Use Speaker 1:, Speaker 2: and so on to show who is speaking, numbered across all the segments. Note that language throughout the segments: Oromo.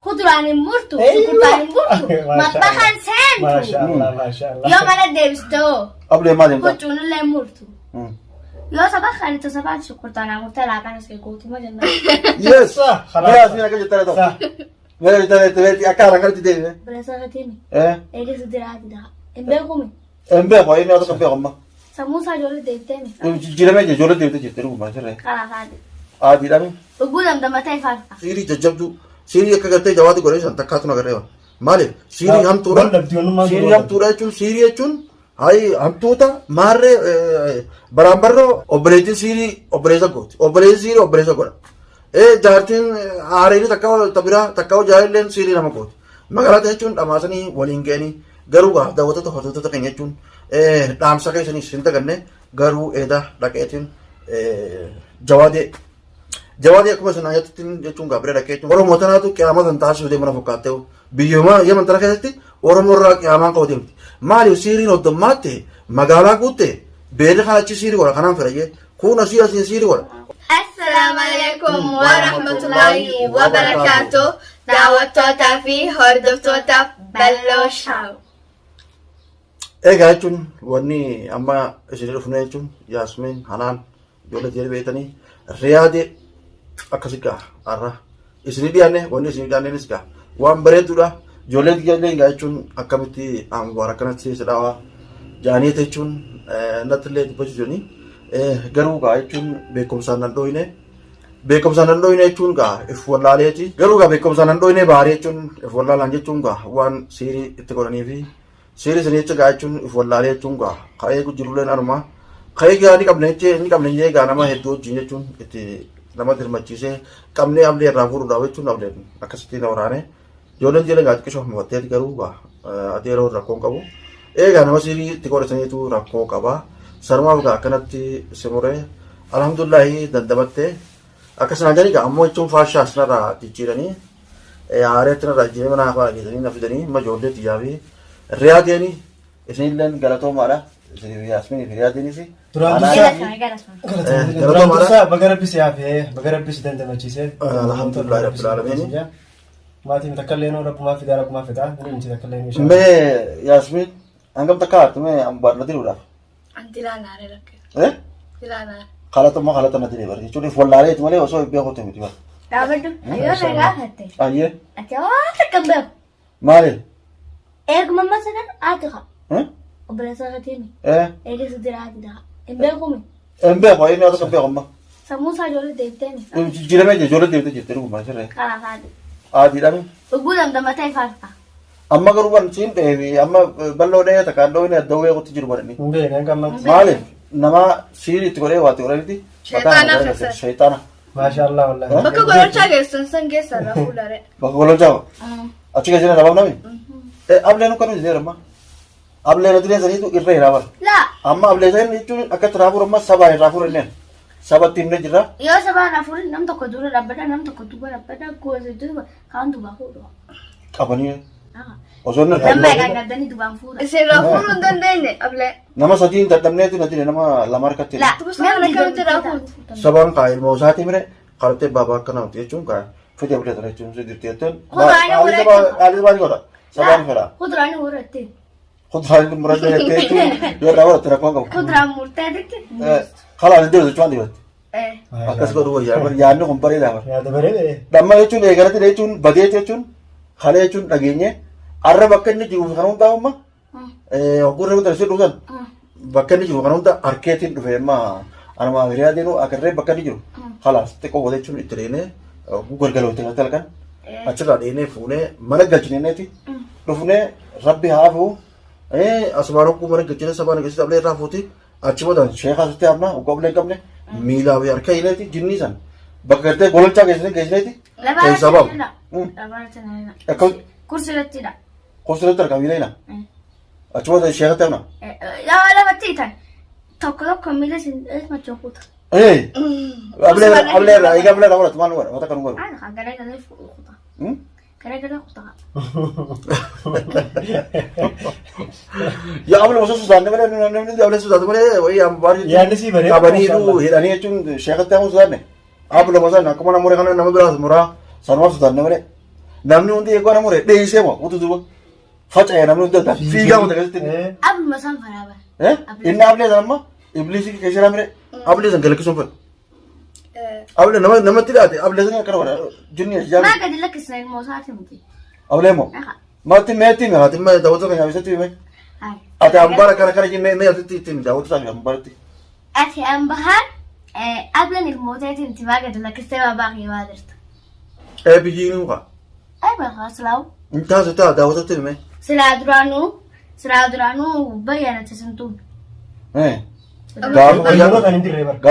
Speaker 1: خضران مرتو شكرتان مرتو مطبخا سانتو
Speaker 2: ما شاء الله ما شاء الله
Speaker 1: يوم أنا ديبستو
Speaker 3: قبل ما دمت
Speaker 1: كوتشون اللي مرتو يو صباح أنت صباح شكرتان مرتو لا كان سكوتي ما جنة
Speaker 3: يس
Speaker 2: صح خلاص
Speaker 3: يا سيدي كذا ترى
Speaker 2: صح
Speaker 3: ما ترى أكارا كذا تدين
Speaker 1: بس أنا تيمي
Speaker 3: إيه
Speaker 1: إيه سدراتي ده إمبارحومي
Speaker 3: إمبارح هاي نادو كم بيعمل
Speaker 1: سموسة جولة ديبتني
Speaker 3: جيرامي جولة ديبت جترو ما شرّه
Speaker 1: خلاص عادي
Speaker 3: عادي رامي
Speaker 1: بقول أم دم تاي فارقة
Speaker 3: سيري ججبتو سيري كذا جواد كوري سنتا كاتو نغريوا مالي سيري هم تورا سيري هم تورا چون سيري چون هاي هم توتا مارre برابرro obrezi siri obreza got obrezi siri obreza got jaartin aareni takkaw jaarilleen siri nama got magaalata jechuun dhamaasanii waliin ga'anii garuu daawwattoota hordoftoota keenya jechuun dhaamsa keessanii sin daganne garuu eeda dhaqeetiin jawaadee akkuma isin ayyaattiin jechuun gaabiree dhaqee jechuun oromoo tanaatu qiyaamatan taasisuu deemana fakkaatee biyyooma yaman tana keessatti oromoo irraa qiyaamaan qabu deemti maaliif siiriin hoddomaatte magaalaa guutte beelli kan achi siirii godha kanaan fedhayyee kun asii asiin siirii godha.
Speaker 1: السلام عليكم ورحمة الله وبركاته دعوتوتا في هردفتوتا بلوشاو
Speaker 3: egaa jechuun wanni amma isin dhufne jechuun Yaasmiin Hanaan ijoollee jedhee beektanii riyaadee akkasii gaa har'a isin dhiyaanne wanni isin dhiyaanneenis gaa waan bareeduudha ijoollee ijoollee egaa jechuun akkamitti waan akkanatti sidhaawaa jaanii jechuun nattillee dubbachuu garuu gaa jechuun beekumsaan nan dhooyne jechuun gaa if wallaaleeti garuu gaa beekumsaan nan dhooyne baarii jechuun if wallaalaan jechuun gaa waan siirii itti godhanii fi siirii sanii jecha gaa jechuun if wallaalee jechuun gaa ka'ee jirulleen anuma ka'ee gaa ni qabne gaa nama hedduu wajjin jechuun itti nama dirmachiisee qabnee ablee irraa fuudhuudhaaf jechuun ableen akkasitti na waraane ijoolleen jedhan gaa xiqqishoo mufatteeti garuu gaa adeeroo rakkoon qabu eegaa nama siirii itti godhataniitu rakkoo qabaa sarmaaf gaa akkanatti simuree alhamdulillahi dandamattee akkasuma jedhanii gaa ammoo jechuun faashaa sinarraa jijjiiranii haareetti narraa jijjiiranii mana afaa dhageessanii na fidanii amma ijoollee xiyyaa fi riyaadeenii isinilleen galatoomaadha isinii Yaasmiinii fi riyaadeenis
Speaker 2: galatoomaadha baga rabbisi yaafee baga rabbisi dandamachiisee
Speaker 3: alhamdulillahi rabbil aalamiin
Speaker 2: maatiin takka illee noo rabbumaa fidaa rabbumaa fidaa inni takka illee
Speaker 3: mee Yaasmiin hangam takka haartu mee ambaadha diruudhaaf
Speaker 1: أنت لا نعرف لا نعرف
Speaker 3: خالته ندري بري شو في ولا عليه ولا وصو بياخذ تمتي بس
Speaker 1: لا بدو أيوة لا هاتي
Speaker 3: ايه
Speaker 1: أتوقع تكبر
Speaker 3: مالي
Speaker 1: إيه كم مثلا أتخا
Speaker 3: ها
Speaker 1: وبرسالة تيمي
Speaker 3: ايه
Speaker 1: إيه سدير عادي ده إمبارحومي
Speaker 3: امبارح هاي نادو كم بيعمل
Speaker 1: سموسة جولة ديبتني
Speaker 3: جيرامي جولة ديبت جترو ما شرّه
Speaker 1: خلاص عادي
Speaker 3: عادي رامي
Speaker 1: بقول أم دم تاي فارقة
Speaker 3: amma garuu waan siin dheebi amma balloodhee takkaandoolee addawwee qotti jiru barani
Speaker 2: beekan gammatti
Speaker 3: maaliif nama siirii itti godhee waati godhanitti shayxaana
Speaker 2: maashaallah wallahi
Speaker 1: bakka gololchaa geessan san geessan rafuu dare
Speaker 3: bakka gololchaa achi keessatti dhabaaf nami ableen akka nuti jedhama ableen aduree saniitu irra hiraawal
Speaker 1: laa
Speaker 3: amma ablee sanii jechuun akkatti raafuu amma sabaan raafuu renneen sabatti himne jirra
Speaker 1: yoo sabaan rafuu nam tokko dura dhabbata nam tokko duuba dhabbata gosa duuba kaan duuba fuudhu
Speaker 3: qabanii osoo na
Speaker 1: nama eeggatanii duubaan fuudha
Speaker 4: isin raafuu hin dandeenye ablee
Speaker 3: nama sadiin dadhabneetu na dire nama lama harkatti
Speaker 1: namni raafuu
Speaker 3: sabaan kaa ilmoo isaatii mire qarattee baabaa akkana huti jechuun kaa fidee bulee ture jechuun si dirti jetteen haalli baadii godha sabaan fedha
Speaker 1: kuduraanii muratte
Speaker 3: kuduraanii muratte jettee jechuun yoo irraa godhatte rakkoo qabu
Speaker 1: kuduraan murtee jetti
Speaker 3: kalaa iddoo jechuun dibatti akkas godhu wayyaa bar yaadni kun bareedaa bar
Speaker 2: yaada bareede
Speaker 3: dhamma jechuun eegalatti jechuun badee jechuun kalee jechuun dhageenye arra bakka inni jiru kan hundaa amma ogurree wanta ishee dhugan bakka inni jiru kan hunda harkeetiin dhufe amma anuma hiriyaa deenu akarree bakka inni jiru khalaas xiqqoo wata jechuun itti dheenee galgalootti kan talkan achirraa dheenee fuunee mana galchineeti dhufnee rabbi haafu asumaan hogguu mana galchine sabaan keessatti ablee irraa fuuti achi booda sheekaa sitti hafna uggoblee hin qabne miilaa fi harka hileeti jinnii san bakka gartee gololchaa geessineeti keessaa bahu akkam
Speaker 1: kursilettidha
Speaker 3: kursiletti argamii na achi booda sheekatti hafna
Speaker 1: yaa lamatti hitan tokko tokko miila sin machokuuta
Speaker 3: ablee irraa egaa ablee irraa godhatu maal godha wata kan godhu
Speaker 1: garee galee kuta garee galee kuta
Speaker 3: yaa ablee osoo suusaanne malee namni ablee suusaatu malee wayii ambaari
Speaker 2: yaadni sii bareeda
Speaker 3: qabaniiru hidhanii jechuun sheekatti hafu suusaanne ablee mosaan akkuma namoota kana nama biraas muraa sanumaa suusaanne malee namni hundi eeguu ana muree dheessee moo utuu duuba faca'ee namni hundi adda fiigaa wanta keessatti
Speaker 1: Abuma san faraaba.
Speaker 3: inni ablee sana amma ibliisii keessa jira mire ablee sana galakkisuun fedha ablee namatti dhaate ablee sana akkana godha jinni ijaaru
Speaker 1: Maa gadi lakkisna ilmoo isaati miti.
Speaker 3: ablee moo matti meetti mi haati mee daawwatu kan yaabisatti hime
Speaker 1: Hai.
Speaker 3: ati ambaara kana kana jimee mee ati itti daawwatu isaanii ambaaratti
Speaker 1: Ati ambahaan ablan ilmooteetiin itti maa gadi lakkistee baabaa kee waa jirta.
Speaker 3: biyyiinuu kaa
Speaker 1: Ai bakaa silaawu.
Speaker 3: intaas taa daawwatatti hime
Speaker 1: Silaa duraanuu bayyanatti sintuun.
Speaker 3: gaafa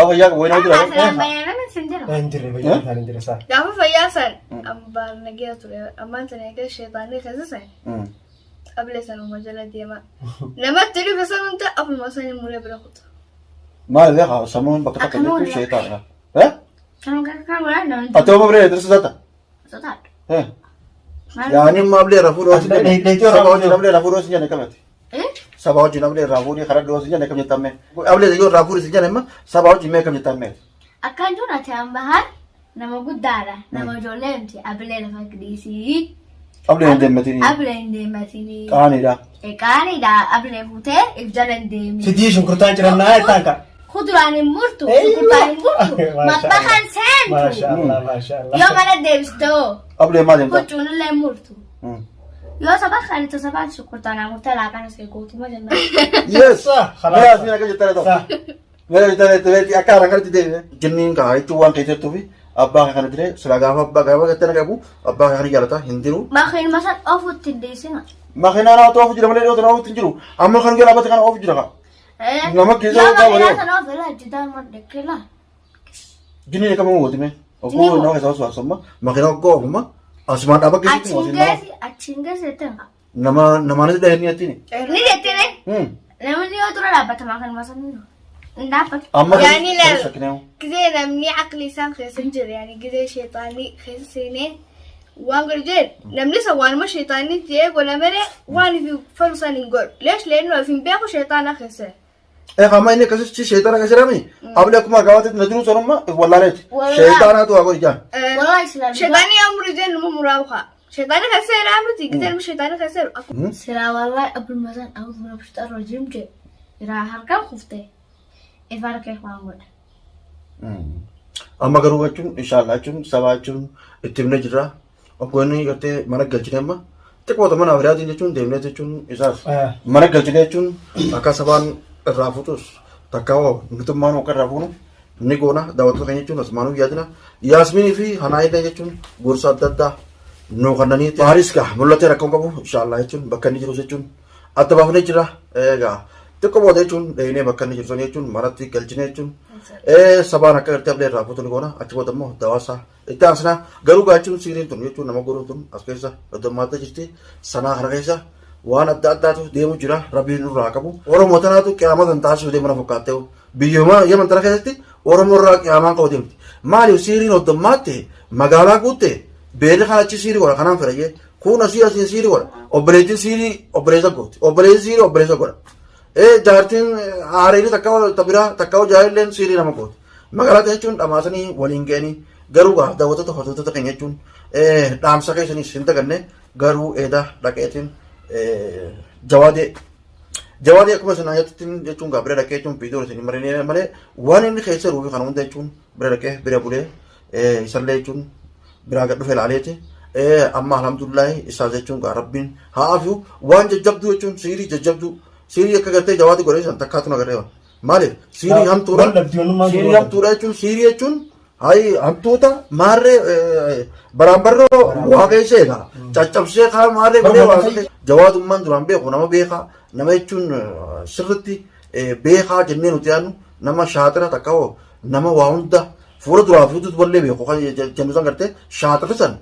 Speaker 3: fayyaa wayinaa jira
Speaker 1: Silaan bayyaname sin jira.
Speaker 2: Indire bayyana kan indire saa.
Speaker 4: Gaafa fayyaa san ambaan nagee ture ammaan sana egaa sheexaanii keessa san ablee sanuma jala deema. Namatti dhufe san hunda abuma san muree bira kutu.
Speaker 3: maal beekaa sammuun bakka takka jechuun sheetaadha
Speaker 1: Kan kan godhan namni.
Speaker 3: ati oma biree dirsa sata
Speaker 1: Sotaadha.
Speaker 3: yaani amma ablee rafuu dhoosin saba wajjin ablee rafuu dhoosin jenne kamati saba wajjin ablee rafuu karaa dhoosin jenne kam jettamme ablee yoo rafuu dhoosin jenne amma saba wajjin mee kam jettamme
Speaker 1: Akkaan jiru ati ambahaan nama guddaadha. Nama ijoollee miti ablee lafa gidhiisii.
Speaker 3: ablee hin deemmatini
Speaker 1: Ablee hin deemmatini.
Speaker 3: qaaniidha
Speaker 1: Qaaniidha ablee fuutee if jala hin deemi.
Speaker 2: Fitii shunkurtaan jirannaa ettaanka.
Speaker 1: Kuduraan hin murtu. Shunkurtaan hin murtu. Mabbakaan seentu.
Speaker 2: Maashaallah.
Speaker 1: Yoo mana deebistoo.
Speaker 3: ablee maal deemta
Speaker 1: Huccuun illee hin murtu. Yoo saba kan itti sabaan shunkurtaan murtee laaqana see gootu ma jenna.
Speaker 3: yes
Speaker 2: Khalas.
Speaker 3: mee asii akka jettare ta'u mee jettare ta'e akka haran kanatti deeme jinniin kaa jechuun waan keessattuu fi abbaa kana dire sila gaafa abbaa gaafa gattana qabu abbaa kana jaalata hin diru
Speaker 1: Makiin masan ofuutti hin deessina.
Speaker 3: makiinaan haa ta'uuf jira malee dhiyootan ofuutti hin jiru amma kan gara abbata kana ofu jira kaa Nama keessa
Speaker 1: yoo
Speaker 3: oofaa
Speaker 1: makiinaa
Speaker 3: bareeda.
Speaker 1: sana ofirraa hojjetaa maddekkila.
Speaker 3: jinniin kama mootime oggoo nama keessa osoo asomma makiinaa oggoo ofuma asumaan dhaaba keessatti
Speaker 1: Achiin geessi jettan.
Speaker 3: namaanis dhahanii attiin
Speaker 1: Ni jettine. Namni yoo dura dhaabbata makiin masan hin dhaabbatu.
Speaker 3: amma
Speaker 4: Yaani laal.
Speaker 3: shakkineewu
Speaker 4: Gizee namni aqli isaan keessa hin jirre yaani gizee sheexaanii keessa seenee waan godhu jedhe namni isa waanuma sheexaanii jee godha malee waan ifi falu san hin godhu. Leesh leennoo if hin beeku sheexaana keessa.
Speaker 3: amma inni akkasitti sheexana keessa jirami ablee akkuma gaafatti na jiru sanumma wallaaleeti
Speaker 1: Wallaahi.
Speaker 3: sheexaanaatu waa godhi jaan
Speaker 1: Wallahi silaa
Speaker 4: Sheexaanii amuru jee nama muraabu kaa. Sheexaanii keessa jedhaa miti gizee nama sheexaanii keessa jedhu.
Speaker 1: silaa wallahi abul masan awuz mana fishtar rajim je. Iraa harkaan kuftee. Ifa harkee waan godha.
Speaker 3: amma garuu jechuun inshaallah jechuun sabaa jechuun itti himne jirra oggoonni gartee mana galchine amma xiqqoota mana biraatiin jechuun deemnee jechuun isaas mana galchine jechuun akka sabaan irraa fuutus takka hoo mootummaan akka irraa fuunu ni goona daawwattoota keenya jechuun asumaanuu yaadina yaasminii fi hanaayillee jechuun gorsa adda addaa nuu kannanii baaris gaa mul'atee rakkoon qabu inshaallah jechuun bakka inni jiru jechuun adda baafnee jira egaa xiqqoo booda jechuun dheeyinee bakka inni jiru sana jechuun manatti galchine jechuun sabaan akka gartee ablee irraa fuutu ni goona achi booda immoo daawwasaa itti aansinaa garuu gaachuun siiriin tun jechuun nama godhuun tun as keessa heddummaattee jirti sanaa kana keessa waan adda addaatu deemu jira rabbiin nurraa qabu oromoo tanaatu qiyaamatan taasisuu deemana fakkaattee biyyooma yaman tana keessatti oromoo irraa qiyaamaan qabu deemti maaliif siiriin heddummaatte magaalaa guutte beela kana achi siirii godha kanaan fedhayyee kun asii asiin siirii godha obboleettiin siirii obboleessa gooti obboleessi siirii obboleessa godha jaartiin aareelee takka biraa takka jaarilleen siirii nama gooti magaalaa jechuun dhamaasanii waliin ga'anii garuu daawwattoota hordoftoota keenya jechuun dhaamsa keessaniis hin daganne garuu eedaa dhaqeetiin jawaadee akkuma isin ajajattiin jechuun gaa bira dhaqee jechuun viidiyoo isin marinee malee waan inni keessa ruufi kana hunda jechuun bira dhaqee bira bulee isallee jechuun biraa gad dhufe ilaaleeti amma alhamdulillahi isaa jechuun gaa rabbiin haa afiu waan jajjabduu jechuun siirii jajjabduu siirii akka gartee jawaadii godhee san takkaatu na garee maaliif siirii hamtuudha siirii hamtuudha jechuun siirii jechuun hayi hamtuuta maarree baraanbarroo waa keessa eegaa caccabsee kaa maarree godhee waa keessa jawaadummaan duraan beeku nama beekaa nama jechuun sirritti beekaa jennee nuti yaadnu nama shaatira takka hoo nama waa hunda fuula duraa fi ututu wallee beeku kan jennu san gartee shaatira san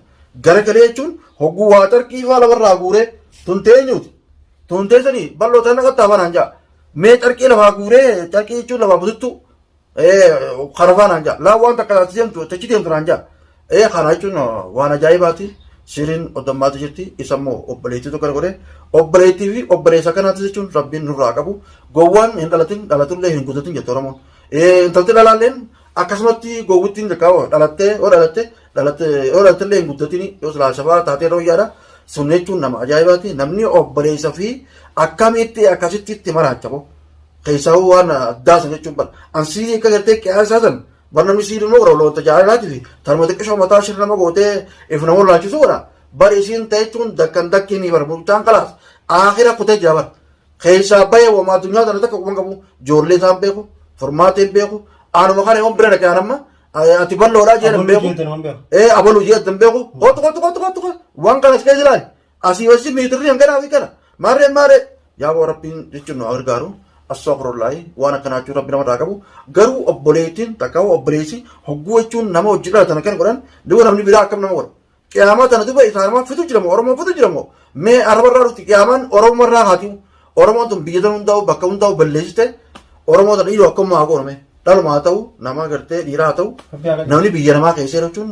Speaker 3: gara galee jechuun hogguu waa carqii faa lafarraa guuree tuntee eenyuuti tuntee sanii bal'oo tan naqattaa fanaan jaa mee carqii lafaa guuree carqii jechuun lafaa bututtu karafaa naan jaa laa waan takka taati deemtu tachi deemtu naan jaa kana jechuun waan ajaa'ibaati siriin oddammaatu jirti isa immoo obboleettii tokko godhe obboleettii fi obboleessa kanaati jechuun rabbiin nurraa qabu gowwaan hin dhalatin dhalatullee hin guutatin jette oromoon intalti dhalaalleen akkasumatti gowwittiin jalqaba dhalattee dhalatillee hin guddatini yoo silaa shabaa taatee yeroo yaada sun jechuun nama ajaa'ibaati namni obboleessa fi akkamitti akkasitti itti maraachamu keessaa waan addaasa jechuun bara ansii akka gartee qiyaasaa san barnamni siidii immoo warra tajaajilaatii fi tarma xiqqishoo mataa shirra nama gootee if nama laachisu godha bari isiin ta'e jechuun dakkan dakkiinii bara bulchaan kalaas akhira kutee jira bara keessaa bahee wamaa addunyaa kana takka quban qabu ijoollee isaan beeku formaatiin beeku aanuma kana yoon bira dhaqee amma ati balloodhaa jedhan beeku abaluu jedhan beeku qotu waan kana si keessa ilaali asii wasi miitirri hanganaa fi kana maarree yaa rabbiin jechuun nu gargaaru astagfirullahi waan akkanaa jechuun rabbi namarraa qabu garuu obboleettiin takka obboleessi hogguu jechuun nama hojii dhalatan kan godhan duba namni biraa akkam nama godha qiyaamaa tana duba isaanuma fitu jiramo oromoo fitu jiramo mee arabarraa dhufti qiyaamaan oromoorraa haatimu oromoon tun biyya tan hundaa'u bakka hundaa'u balleessite oromoo tan dhiiroo akkuma haa gooname dhaluma haa ta'u nama gartee dhiiraa haa ta'u namni biyya namaa keessee jechuun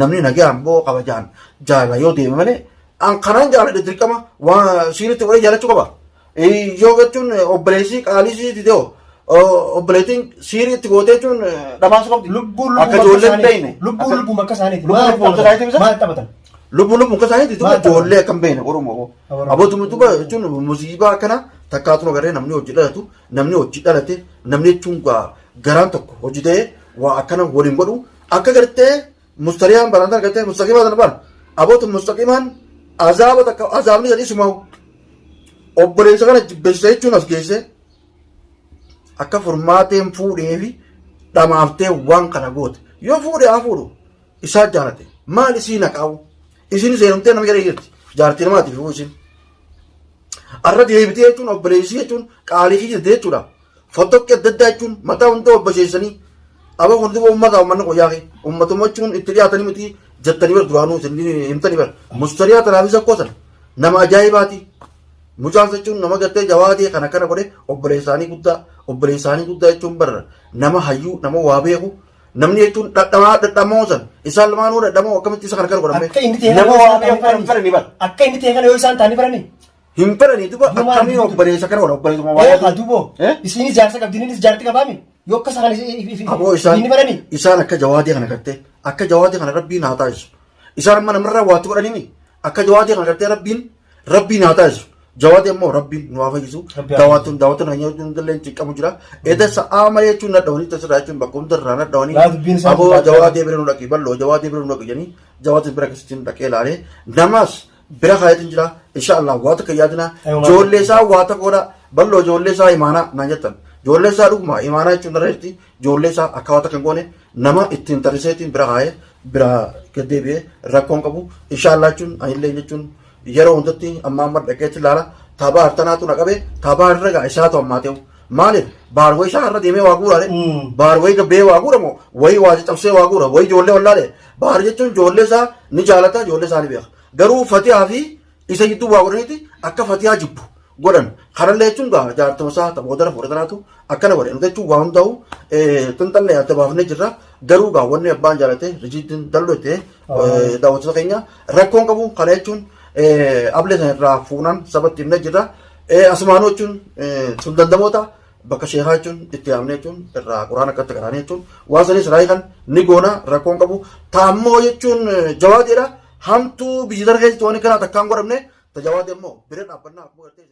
Speaker 3: namni nagaan boo kabajaan jaala yoo deeme malee an kanaan jaaladhe dirqama waan siinitti godhee jaalachuu qaba yoo jechuun obboleessii qaalisii didee obboleettiin siiriitti gootee jechuun dhamaasa qabdi akka ijoolleen beeyne
Speaker 2: lubbuu akka isaaniiti
Speaker 3: maal taphatan lubbuun akka isaaniiti duba ijoollee akkam beeyne oromoo abootuma duba jechuun musiibaa akkana takkaatuma garee namni hojii dhalatu namni hojii dhalate namni jechuun garaan tokko hojii ta'ee waa akkana waliin godhu akka gartee mustariyaan baraan gartee mustaqimaa sana bara abootuma mustaqimaan azaaba takka azaabni sadii sumaa'u obboleessa kana jibbeessee jechuun as geesse akka furmaateen fuudhee fi dhamaaftee waan kana goote yoo fuudhee haa fuudhu isaa jaalate maal isii naqaawu isin seenumtee nama jedhee jirti jaartii namaatiif isin arra deebitee jechuun obboleessii jechuun qaalii jirte jechuudha fottoqqee adda addaa jechuun mataa hunda obbasheessanii aba hundi uummata uummanni qoyyaaqe uummatuma jechuun itti dhiyaatanii miti jettanii bar duraanuu himtanii bar mustariyaa tanaafis akkoosan nama ajaa'ibaati mucaan jechuun nama gartee jawaatee kana godhe obboleessaanii guddaa jechuun bar nama hayyuu nama waa beeku namni jechuun dhadhamoo san isaan lamaanuu dhadhamoo akkamitti isa kana godhame nama waa beeku kan hin fedhanii bar
Speaker 2: akka inni ta'e kana yoo isaan taanii baranii
Speaker 3: hin fedhanii duba akkamii obboleessa kana godha obboleessuma waa beeku
Speaker 2: duboo isinis jaarsa qabdininis jaarti qabaami yoo akka
Speaker 3: isaan akka jawaatee kana gartee akka jawaatee kana rabbiin haa taasisu isaan amma namarraa waatti godhanii akka jawaatee kana gartee rabbiin haa taasisu jawaatee immoo rabbiin nu haa fayyisu daawwatun hanyar hundallee cinqamu jira edda sa'aa malee jechuun nadhawanii tasirraa jechuun bakka hundarraa nadhawanii aboo jawaatee bira nu dhaqi balloo jawaatee bira nu dhaqi jedhanii jawaatee bira akkasitti dhaqee ilaalee namaas bira kaayatiin jira inshaallah waa takka yaadina ijoollee isaa waa takka godha balloo ijoollee isaa imaanaa naan jettan ijoollee isaa dhuguma imaanaa jechuun irra jirti ijoollee isaa akka waa takka hin goone nama ittiin tariseetiin bira kaayee bira gaddeebi'ee rakkoon qabu inshaallah jechuun anillee jechuun yeroo hundatti amma dhaqeetti ilaala taphaa hartanaatu na qabe taphaa irra gaa isaatu ammaa ta'u maaliif baarwee isaa irra deemee waa guuraale baarwee gabbee waa guuramoo wayii waa cabsee waa guura wayii ijoollee wallaale baar jechuun ijoollee isaa ni jaalata ijoollee isaa ni beeka garuu fatihaa fi isa gidduu waa godhaniiti akka fatihaa jibbu godhan kanallee jechuun gaa jaartuma isaa taphootara fudhatanaatu akkana godhe nuti jechuun waa hundaa'u xinxallee adda baafnee jirra garuu gaa wanni abbaan jaalate rijiitiin dallotte daawwattoota keenya rakkoon qabu kana jechuun ablee sana irraa fuunan sabatti himne jirra asumaanoo jechuun sun dandamoota bakka sheekaa jechuun itti yaamne jechuun irraa quraan akkatti qaraane jechuun waan sanis raayii kan ni goona rakkoon qabu taammoo jechuun jawaateedha hamtuu biyyi dargeessitti waan kanaa takkaan godhamne tajawaate immoo bira dhaabbannaa akkuma gartee